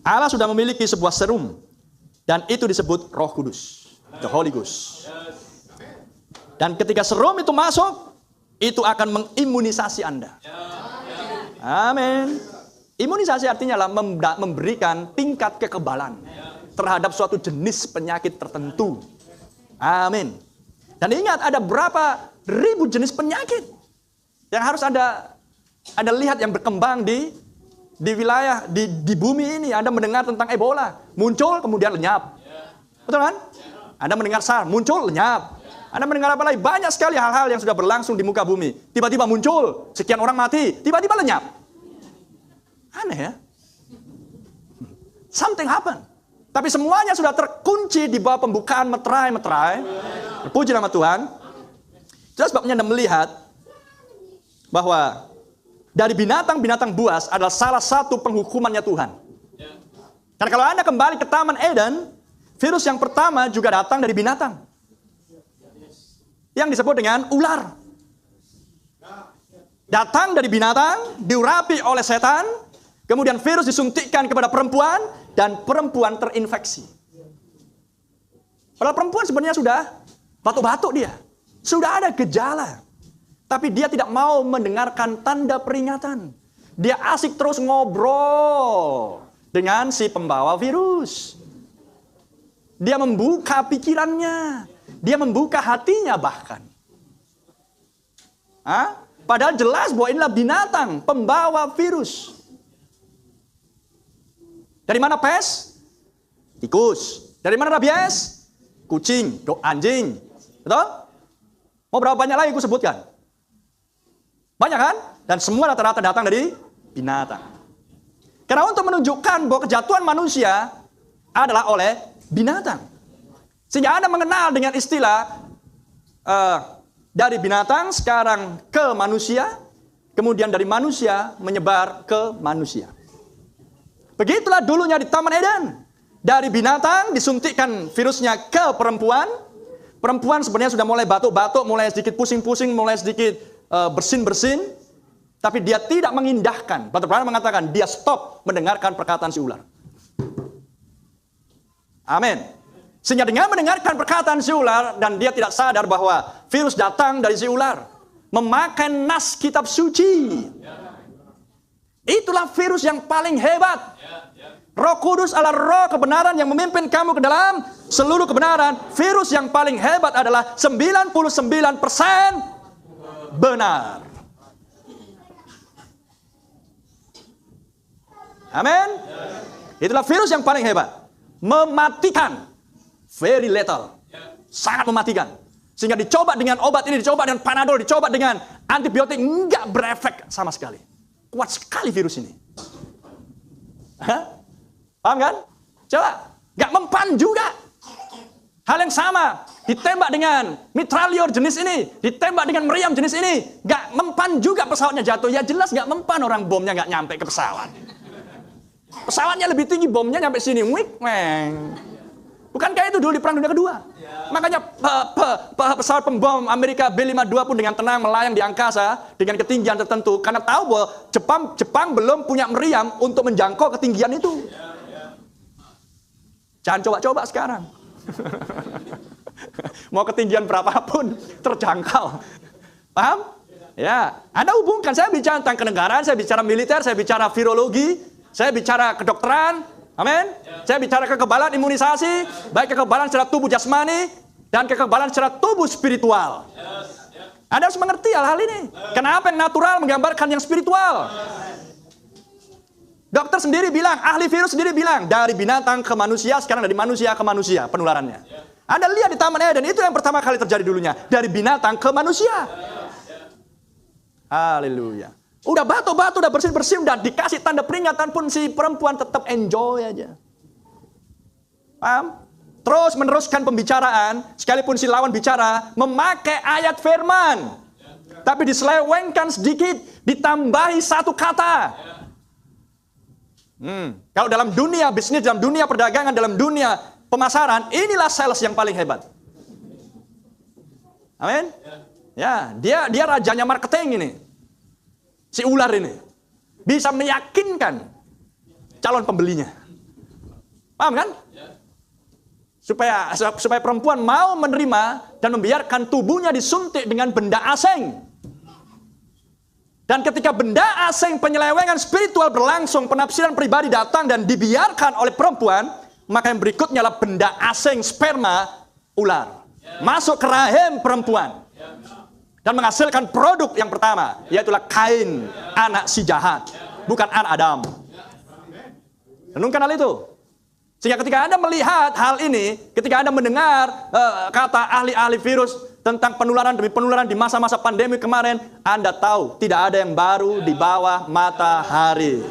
Allah sudah memiliki sebuah serum. Dan itu disebut Roh Kudus. The Holy Ghost. Dan ketika serum itu masuk, itu akan mengimunisasi Anda. Amin. Imunisasi artinya memberikan tingkat kekebalan terhadap suatu jenis penyakit tertentu. Amin. Dan ingat, ada berapa ribu jenis penyakit yang harus Anda lihat yang berkembang di wilayah, di bumi ini. Anda mendengar tentang Ebola, muncul kemudian lenyap. Betul kan? Anda mendengar SARS, muncul lenyap. Anda mendengar apa lagi? Banyak sekali hal-hal yang sudah berlangsung di muka bumi. Tiba-tiba muncul, sekian orang mati, tiba-tiba lenyap. Aneh ya? Something happen. Tapi semuanya sudah terkunci di bawah pembukaan meterai. Puji nama Tuhan. Itu sebabnya Anda melihat bahwa dari binatang-binatang buas adalah salah satu penghukumannya Tuhan. Karena kalau Anda kembali ke Taman Eden, virus yang pertama juga datang dari binatang. Yang disebut dengan ular. Datang dari binatang, diurapi oleh setan, kemudian virus disuntikkan kepada perempuan, dan perempuan terinfeksi. Padahal perempuan sebenarnya sudah batuk-batuk dia. Sudah ada gejala. Tapi dia tidak mau mendengarkan tanda peringatan. Dia asik terus ngobrol dengan si pembawa virus. Dia membuka pikirannya. Dia membuka hatinya bahkan. Padahal jelas bahwa inilah binatang pembawa virus. Dari mana pes? Tikus. Dari mana rabies? Kucing, anjing. Betul? Mau berapa banyak lagi aku sebutkan? Banyak kan? Dan semua rata-rata datang dari binatang. Karena untuk menunjukkan bahwa kejatuhan manusia adalah oleh binatang. Sehingga Anda mengenal dengan istilah dari binatang sekarang ke manusia, kemudian dari manusia menyebar ke manusia. Begitulah dulunya di Taman Eden. Dari binatang disuntikkan virusnya ke perempuan. Perempuan sebenarnya sudah mulai batuk-batuk, mulai sedikit pusing-pusing, mulai sedikit bersin-bersin. Tapi dia tidak mengindahkan. Dr. Branham mengatakan dia stop mendengarkan perkataan si ular. Amin. Sehingga dengan mendengarkan perkataan si ular, dan dia tidak sadar bahwa virus datang dari si ular, memakai nas kitab suci. Itulah virus yang paling hebat. Roh Kudus adalah roh kebenaran yang memimpin kamu ke dalam seluruh kebenaran. Virus yang paling hebat adalah 99% benar. Amin. Itulah virus yang paling hebat. Mematikan. Very lethal. Sangat mematikan. Sehingga dicoba dengan obat ini, dicoba dengan Panadol, dicoba dengan antibiotik, enggak berefek sama sekali. Kuat sekali virus ini. Paham kan? Coba. Enggak mempan juga. Hal yang sama. Ditembak dengan mitrailleur jenis ini. Ditembak dengan meriam jenis ini. Enggak mempan juga pesawatnya jatuh. Ya jelas enggak mempan, orang bomnya enggak nyampe ke pesawat. Pesawatnya lebih tinggi, bomnya nyampe sini. Wik, meng. Bukankah itu dulu di Perang Dunia Kedua? Makanya pesawat pembom Amerika B-52 pun dengan tenang melayang di angkasa dengan ketinggian tertentu. Karena tahu bahwa Jepang belum punya meriam untuk menjangkau ketinggian itu. Jangan coba-coba sekarang. Mau ketinggian berapapun terjangkau. Paham? Ya, Anda hubungkan. Saya bicara tentang kenegaraan, saya bicara militer, saya bicara virologi, saya bicara kedokteran. Amin. Saya bicara kekebalan imunisasi, baik kekebalan secara tubuh jasmani dan kekebalan secara tubuh spiritual. Anda harus mengerti hal-hal ini. Kenapa yang natural menggambarkan yang spiritual? Dokter sendiri bilang, ahli virus sendiri bilang, dari binatang ke manusia, sekarang dari manusia ke manusia penularannya. Anda lihat di Taman Eden, itu yang pertama kali terjadi dulunya. Dari binatang ke manusia. Haleluya. Udah batuk-batuk, udah bersin-bersin, udah dikasih tanda peringatan pun si perempuan tetap enjoy aja. Paham? Terus meneruskan pembicaraan, sekalipun si lawan bicara, memakai ayat firman. Tapi diselewengkan sedikit, ditambahi satu kata. Kalau dalam dunia bisnis, dalam dunia perdagangan, dalam dunia pemasaran, inilah sales yang paling hebat. Amin? Ya, dia rajanya marketing ini. Si ular ini bisa meyakinkan calon pembelinya. Paham kan? Supaya perempuan mau menerima dan membiarkan tubuhnya disuntik dengan benda asing. Dan ketika benda asing, penyelewengan spiritual berlangsung, penafsiran pribadi datang dan dibiarkan oleh perempuan, maka yang berikutnya adalah benda asing, sperma ular. Masuk ke rahim perempuan. Dan menghasilkan produk yang pertama, yaitu Kain, anak si jahat. Bukan anak Adam. Renungkan hal itu. Sehingga ketika Anda melihat hal ini, ketika Anda mendengar kata ahli-ahli virus tentang penularan demi penularan di masa-masa pandemi kemarin, Anda tahu tidak ada yang baru di bawah matahari.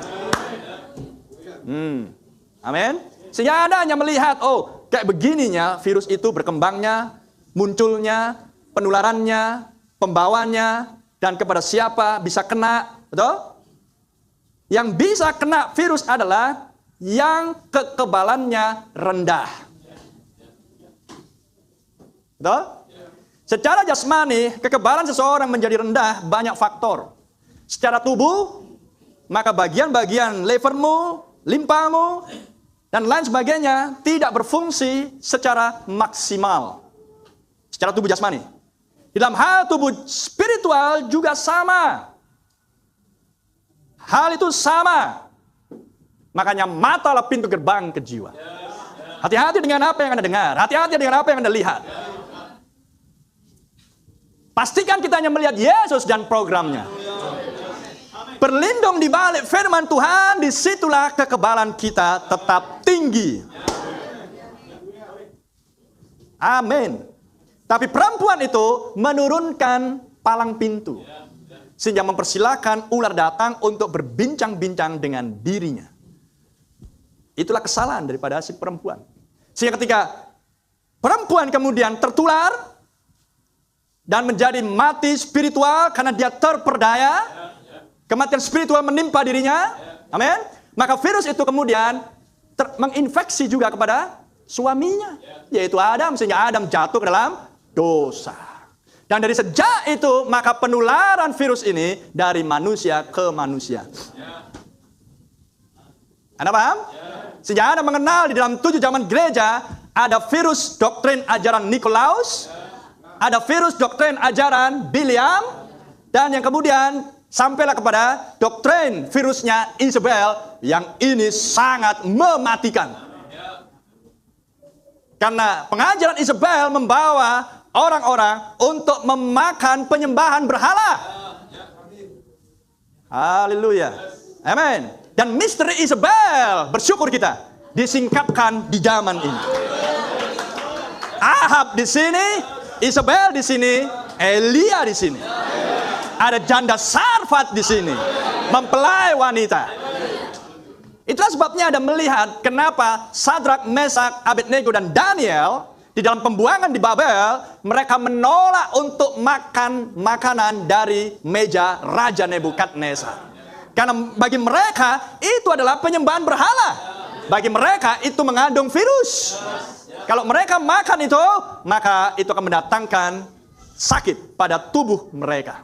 Amin. Sehingga Anda hanya melihat, oh kayak begininya virus itu berkembangnya, munculnya, penularannya, pembawanya, dan kepada siapa bisa kena. Betul? Yang bisa kena virus adalah yang kekebalannya rendah. Betul? Secara jasmani, kekebalan seseorang menjadi rendah banyak faktor. Secara tubuh, maka bagian-bagian levermu, limpamu, dan lain sebagainya tidak berfungsi secara maksimal. Secara tubuh jasmani. Dalam hal tubuh spiritual juga sama. Hal itu sama. Makanya matalah pintu gerbang ke jiwa. Hati-hati dengan apa yang Anda dengar. Hati-hati dengan apa yang Anda lihat. Pastikan kita hanya melihat Yesus dan programnya. Berlindung di balik firman Tuhan, disitulah kekebalan kita tetap tinggi. Amin. Tapi perempuan itu menurunkan palang pintu. Sehingga mempersilahkan ular datang untuk berbincang-bincang dengan dirinya. Itulah kesalahan daripada si perempuan. Sehingga ketika perempuan kemudian tertular dan menjadi mati spiritual karena dia terperdaya, kematian spiritual menimpa dirinya, amin. Maka virus itu kemudian menginfeksi juga kepada suaminya, yaitu Adam, sehingga Adam jatuh ke dalam dosa. Dan dari sejak itu maka penularan virus ini dari manusia ke manusia. Anda paham? Sehingga Anda mengenal di dalam 7 zaman gereja ada virus doktrin ajaran Nikolaus, ada virus doktrin ajaran Biliam, dan yang kemudian sampailah kepada doktrin virusnya Isabel yang ini sangat mematikan. Karena pengajaran Isabel membawa orang-orang untuk memakan penyembahan berhala. Haleluya. Amin. Dan misteri Isabel, bersyukur kita, disingkapkan di zaman ini. Ahab di sini, Isabel di sini, Elia di sini. Ada janda Sarfat di sini, mempelai wanita. Itulah sebabnya Anda melihat kenapa Sadrak, Mesak, Abednego, dan Daniel di dalam pembuangan di Babel, mereka menolak untuk makan makanan dari meja Raja Nebukadnezar. Karena bagi mereka itu adalah penyembahan berhala. Bagi mereka itu mengandung virus. Kalau mereka makan itu, maka itu akan mendatangkan sakit pada tubuh mereka.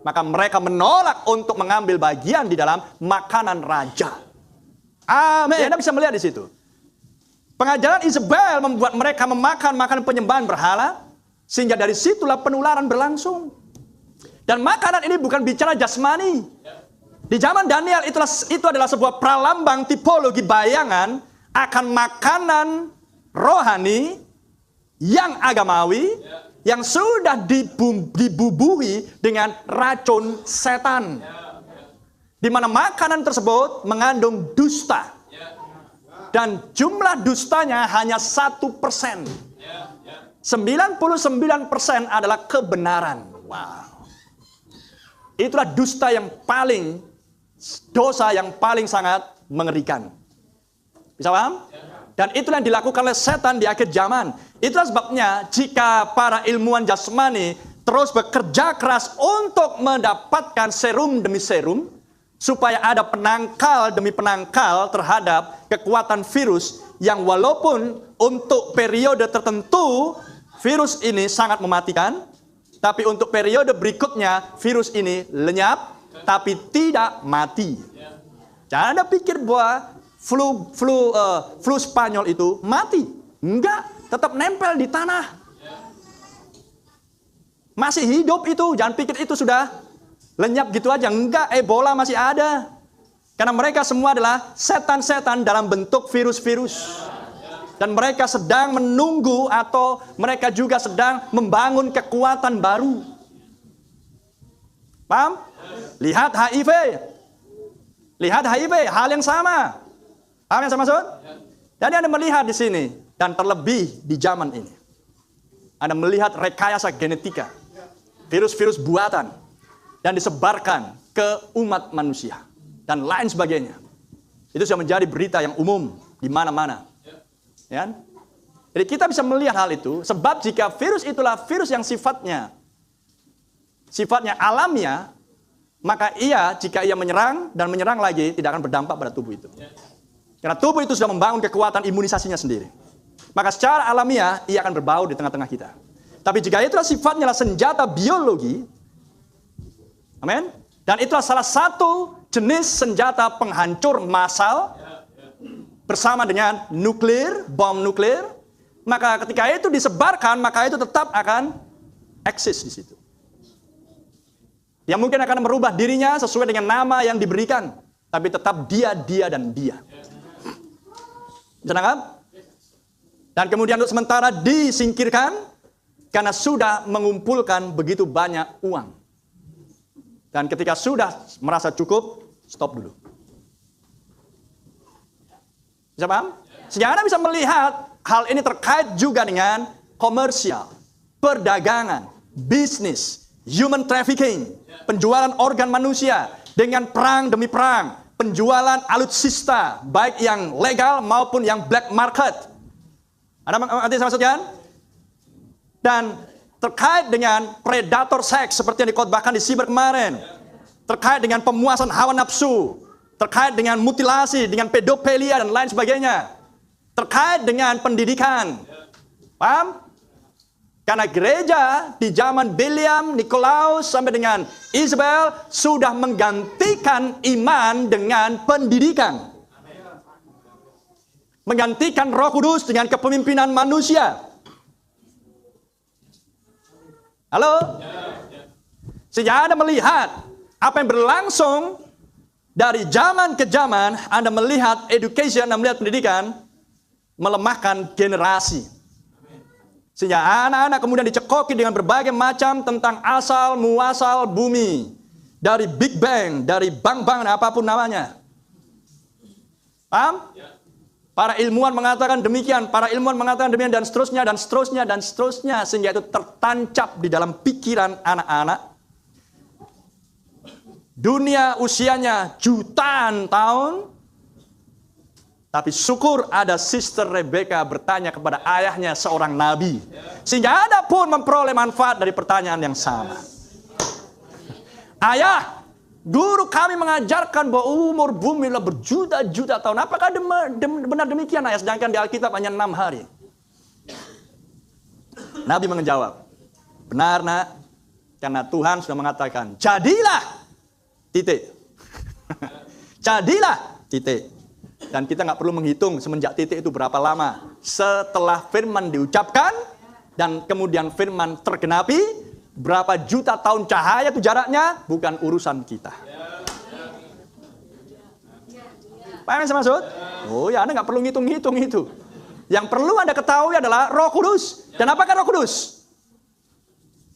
Maka mereka menolak untuk mengambil bagian di dalam makanan raja. Amin. Anda bisa melihat di situ. Pengajaran Isabel membuat mereka memakan makanan penyembahan berhala, sehingga dari situlah penularan berlangsung. Dan makanan ini bukan bicara jasmani. Di zaman Daniel itu adalah sebuah pralambang tipologi bayangan akan makanan rohani yang agamawi yang sudah dibubuhi dengan racun setan. Di mana makanan tersebut mengandung dusta. Dan jumlah dustanya hanya 1%. 99% adalah kebenaran. Wow. Itulah dusta yang paling, dosa yang paling sangat mengerikan. Bisa paham? Dan itulah yang dilakukan oleh setan di akhir zaman. Itulah sebabnya jika para ilmuwan jasmani terus bekerja keras untuk mendapatkan serum demi serum, supaya ada penangkal demi penangkal terhadap kekuatan virus yang walaupun untuk periode tertentu virus ini sangat mematikan, tapi untuk periode berikutnya virus ini lenyap, tapi tidak mati. Jangan Anda pikir bahwa flu Spanyol itu mati. Enggak, tetap nempel di tanah. Masih hidup itu, jangan pikir itu sudah lenyap gitu aja. Enggak, Ebola masih ada. Karena mereka semua adalah setan-setan dalam bentuk virus-virus. Dan mereka sedang menunggu atau mereka juga sedang membangun kekuatan baru. Paham? Lihat HIV. Lihat HIV, hal yang sama. Paham yang saya maksud? Jadi Anda melihat di sini, dan terlebih di zaman ini. Anda melihat rekayasa genetika. Virus-virus buatan. Dan disebarkan ke umat manusia. Dan lain sebagainya. Itu sudah menjadi berita yang umum di mana-mana. Ya? Jadi kita bisa melihat hal itu, sebab jika virus itulah virus yang sifatnya alamiah, maka jika ia menyerang dan menyerang lagi, tidak akan berdampak pada tubuh itu. Karena tubuh itu sudah membangun kekuatan imunisasinya sendiri. Maka secara alamiah, ia akan berbaur di tengah-tengah kita. Tapi jika itulah sifatnya adalah senjata biologi, amin, dan itulah salah satu jenis senjata penghancur massal bersama dengan nuklir, bom nuklir, maka ketika itu disebarkan, maka itu tetap akan eksis di situ. Yang mungkin akan merubah dirinya sesuai dengan nama yang diberikan, tapi tetap dia, dan dia. Senang? Dan kemudian untuk sementara disingkirkan karena sudah mengumpulkan begitu banyak uang. Dan ketika sudah merasa cukup, stop dulu. Bisa paham? Sehingga Anda bisa melihat hal ini terkait juga dengan komersial, perdagangan, bisnis, human trafficking, penjualan organ manusia dengan perang demi perang, penjualan alutsista, baik yang legal maupun yang black market. Ada arti saya maksudkan? Dan terkait dengan predator seks seperti yang dikhotbahkan di Siber kemarin, terkait dengan pemuasan hawa nafsu, terkait dengan mutilasi, dengan pedofilia dan lain sebagainya, terkait dengan pendidikan. Paham? Karena gereja di zaman William, Nikolaus sampai dengan Isabel sudah menggantikan iman dengan pendidikan. Menggantikan Roh Kudus dengan kepemimpinan manusia. Halo? Sehingga Anda melihat apa yang berlangsung dari zaman ke zaman. Anda melihat education, Anda melihat pendidikan melemahkan generasi. Sehingga anak-anak kemudian dicekoki dengan berbagai macam tentang asal muasal bumi. Dari Big Bang, dari bang-bang, apapun namanya. Paham? Para ilmuwan mengatakan demikian, para ilmuwan mengatakan demikian, dan seterusnya, dan seterusnya, dan seterusnya. Sehingga itu tertancap di dalam pikiran anak-anak. Dunia usianya jutaan tahun. Tapi syukur ada Sister Rebecca bertanya kepada ayahnya seorang nabi. Sehingga ada pun memperoleh manfaat dari pertanyaan yang sama. Ayah, guru kami mengajarkan bahwa umur bumi adalah berjuta-juta tahun. Apakah benar demikian, ayah? Sedangkan di Alkitab hanya 6 hari. Nabi menjawab, benar nak, karena Tuhan sudah mengatakan, jadilah, titik. Jadilah, titik. Dan kita nggak perlu menghitung semenjak titik itu berapa lama. Setelah firman diucapkan, dan kemudian firman tergenapi, berapa juta tahun cahaya itu jaraknya, bukan urusan kita. Paham yang saya maksud? Oh ya, Anda nggak perlu ngitung-ngitung itu. Yang perlu Anda ketahui adalah Roh Kudus. Dan apakah Roh Kudus?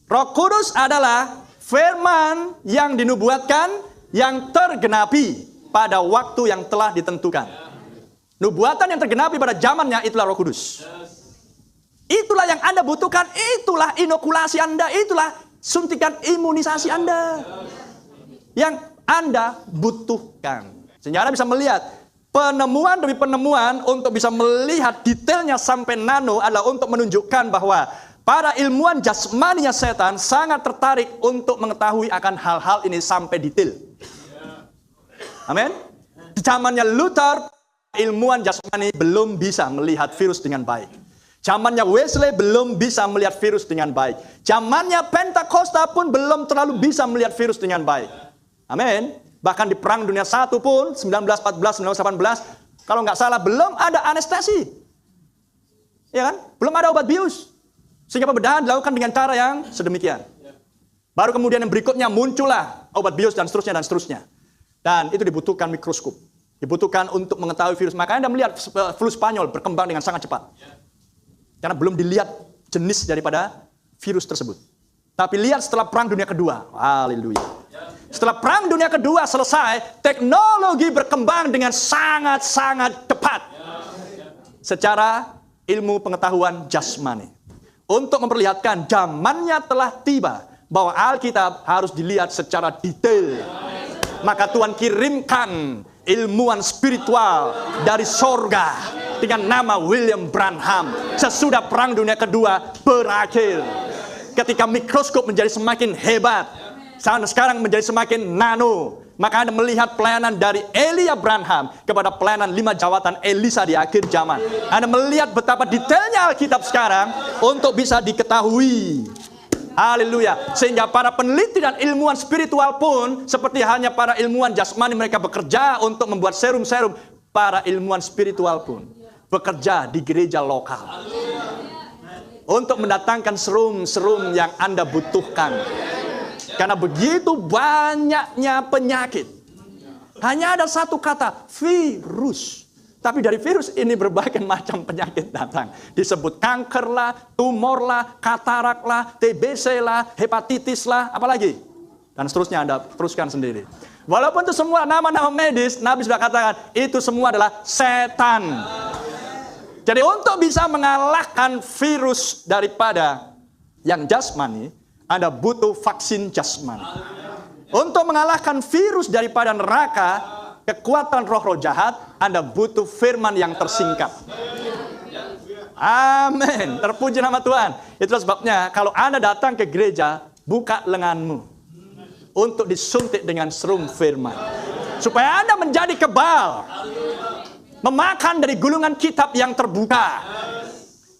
Roh Kudus adalah firman yang dinubuatkan, yang tergenapi pada waktu yang telah ditentukan. Nubuatan yang tergenapi pada zamannya itulah Roh Kudus. Itulah yang Anda butuhkan, itulah inokulasi Anda, itulah suntikan imunisasi Anda yang Anda butuhkan. Sehingga Anda bisa melihat penemuan demi penemuan untuk bisa melihat detailnya sampai nano adalah untuk menunjukkan bahwa para ilmuwan jasmaninya setan sangat tertarik untuk mengetahui akan hal-hal ini sampai detail. Amin. Di zamannya Luther, ilmuwan jasmani belum bisa melihat virus dengan baik. Zamannya Wesley belum bisa melihat virus dengan baik. Zamannya Pentakosta pun belum terlalu bisa melihat virus dengan baik. Amin. Bahkan di Perang Dunia I pun, 1914, 1918, Kalau nggak salah belum ada anestesi. Ya kan? Belum ada obat bius. Sehingga pembedahan dilakukan dengan cara yang sedemikian. Baru kemudian yang berikutnya muncullah obat bius dan seterusnya dan seterusnya. Dan itu dibutuhkan mikroskop. Dibutuhkan untuk mengetahui virus. Makanya Anda melihat flu Spanyol berkembang dengan sangat cepat. Karena belum dilihat jenis daripada virus tersebut. Tapi lihat setelah Perang Dunia Kedua. Haleluya. Setelah Perang Dunia Kedua selesai, teknologi berkembang dengan sangat-sangat cepat. Secara ilmu pengetahuan jasmani. Untuk memperlihatkan zamannya telah tiba. Bahwa Alkitab harus dilihat secara detail. Maka Tuhan kirimkan ilmuwan spiritual dari sorga dengan nama William Branham. Sesudah Perang Dunia Kedua berakhir. Ketika mikroskop menjadi semakin hebat. Sekarang menjadi semakin nano. Maka Anda melihat pelayanan dari Elia Branham kepada pelayanan 5 jawatan Elisa di akhir zaman. Anda melihat betapa detailnya Alkitab sekarang untuk bisa diketahui. Haleluya. Sehingga para peneliti dan ilmuwan spiritual pun seperti hanya para ilmuwan jasmani mereka bekerja untuk membuat serum-serum. Para ilmuwan spiritual pun bekerja di gereja lokal. Untuk mendatangkan serum-serum yang Anda butuhkan. Karena begitu banyaknya penyakit. Hanya ada satu kata, virus. Tapi dari virus ini berbagai macam penyakit datang. Disebut kanker lah, tumor lah, katarak lah, TBC lah, hepatitis lah, apalagi. Dan seterusnya Anda teruskan sendiri. Walaupun itu semua nama-nama medis, Nabi sudah katakan, itu semua adalah setan. Jadi untuk bisa mengalahkan virus daripada yang jasmani, Anda butuh vaksin jasmani. Untuk mengalahkan virus daripada neraka, kekuatan roh-roh jahat, Anda butuh firman yang tersingkap. Amin. Terpuji nama Tuhan. Itulah sebabnya kalau Anda datang ke gereja, buka lenganmu untuk disuntik dengan serum firman. Supaya Anda menjadi kebal. Memakan dari gulungan kitab yang terbuka.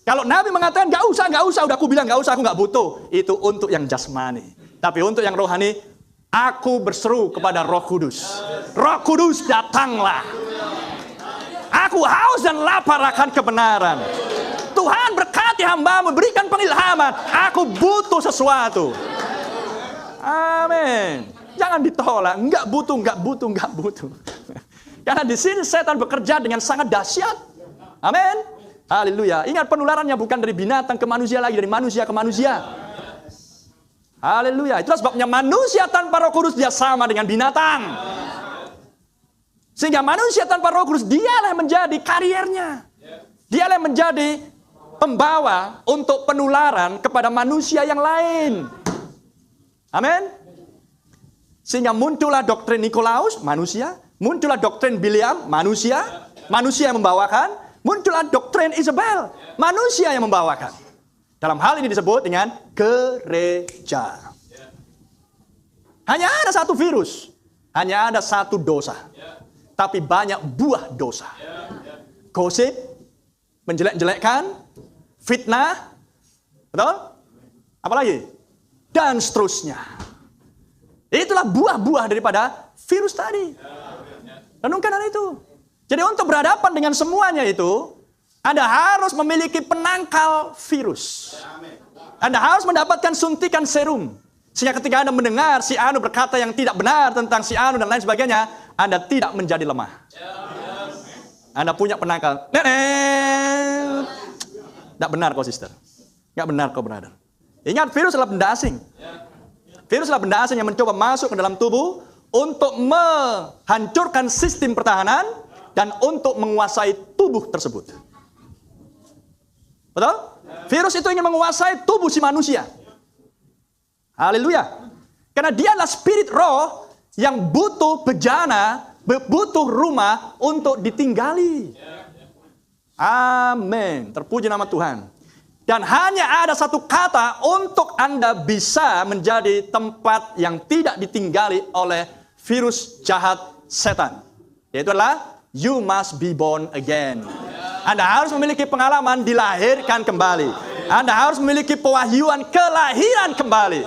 Kalau Nabi mengatakan, gak usah, udah aku bilang gak usah, aku gak butuh. Itu untuk yang jasmani. Tapi untuk yang rohani, aku berseru kepada Roh Kudus. Roh Kudus datanglah. Aku haus dan lapar akan kebenaran. Tuhan berkati hamba-Mu, berikan pengilhaman. Aku butuh sesuatu. Amin. Jangan ditolak. Enggak butuh. Karena di sini setan bekerja dengan sangat dahsyat. Amin. Haleluya. Ingat penularannya bukan dari binatang ke manusia lagi, dari manusia ke manusia. Haleluya. Itulah sebabnya manusia tanpa Roh Kudus dia sama dengan binatang. Sehingga manusia tanpa Roh Kudus dialah yang menjadi kariernya. Dialah yang menjadi pembawa untuk penularan kepada manusia yang lain. Amin. Sehingga muncullah doktrin Nikolaus, manusia. Muncullah doktrin Biliam, manusia. Manusia yang membawakan. Muncullah doktrin Isabel, manusia yang membawakan. Dalam hal ini disebut dengan gereja. Hanya ada satu virus. Hanya ada satu dosa. Tapi banyak buah dosa. Gosip, menjelek-jelekkan, fitnah, betul? Apalagi? Dan seterusnya. Itulah buah-buah daripada virus tadi. Renungkan hal itu. Jadi untuk berhadapan dengan semuanya itu, Anda harus memiliki penangkal virus. Anda harus mendapatkan suntikan serum. Sehingga ketika Anda mendengar si Anu berkata yang tidak benar tentang si Anu dan lain sebagainya, Anda tidak menjadi lemah. Anda punya penangkal. Tidak benar kau sister. Tidak benar kau brother. Ingat, virus adalah benda asing. Virus adalah benda asing yang mencoba masuk ke dalam tubuh untuk menghancurkan sistem pertahanan dan untuk menguasai tubuh tersebut. Betul? Virus itu ingin menguasai tubuh si manusia. Haleluya. Karena dia adalah spirit roh yang butuh bejana, butuh rumah untuk ditinggali. Amin. Terpuji nama Tuhan. Dan hanya ada satu kata untuk Anda bisa menjadi tempat yang tidak ditinggali oleh virus jahat setan. Yaitu adalah you must be born again. Anda harus memiliki pengalaman dilahirkan kembali. Anda harus memiliki pewahyuan kelahiran kembali.